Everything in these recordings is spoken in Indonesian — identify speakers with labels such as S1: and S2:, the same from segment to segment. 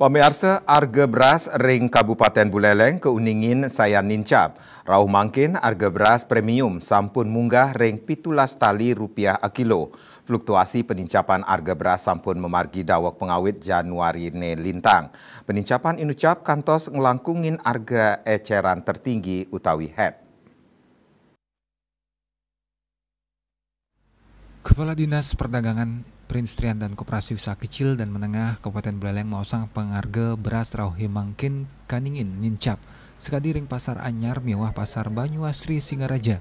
S1: Pemirsa, harga beras ring Kabupaten Buleleng keuningin saya nincap. Rauh mangkin harga beras premium sampun munggah ring 17 tali rupiah a kilo. Fluktuasi penincapan harga beras sampun memargi dawak pengawit Januari ne lintang. Penincapan inucap kantos ngelangkungin harga eceran tertinggi utawi head.
S2: Kepala Dinas Perdagangan, Perindustrian dan Koperasi Usaha Kecil dan Menengah Kabupaten Buleleng mausang pengharga beras rauh mangkin kaningin nincap sekadi ring pasar anyar mewah pasar Banyuasri Singaraja.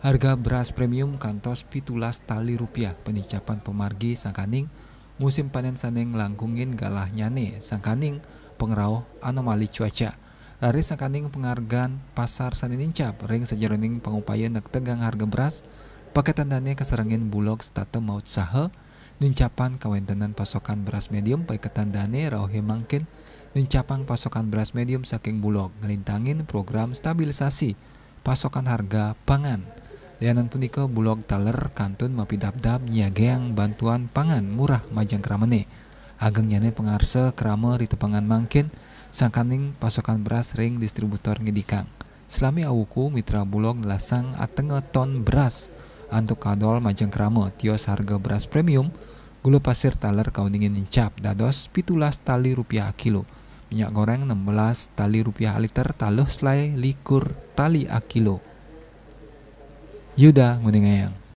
S2: Harga beras premium kantos 17 tali rupiah penincapan pemargi sangkaning musim panen saneng langkungin galah nyane sangkaning pengrauh anomali cuaca. Dari sangkaning penghargaan pasar sanin nincap ring sejeroning pengupaya nek tegang harga beras paketan dane keserengin bulog stata maut saha nincapan kawentenan pasokan beras medium paketan dane rauhe mangkin nincapang pasokan beras medium saking bulog ngelintangin program stabilisasi pasokan harga pangan. Lianan punika bulog taler kantun mapidabdab nyageang bantuan pangan murah majang kramene. Ageng nyane pengarse krama ritepangan mangkin sangkaning pasokan beras ring distributor ngidikang. Selami awuku mitra bulog lasang atenge ton beras untuk kadol majang krama tios harga beras premium gula pasir taler kauningin nincap dados 17 tali rupiah kilo. Minyak goreng 16 tali rupiah liter taluh selai likur tali a kilo. Yuda nguningayang.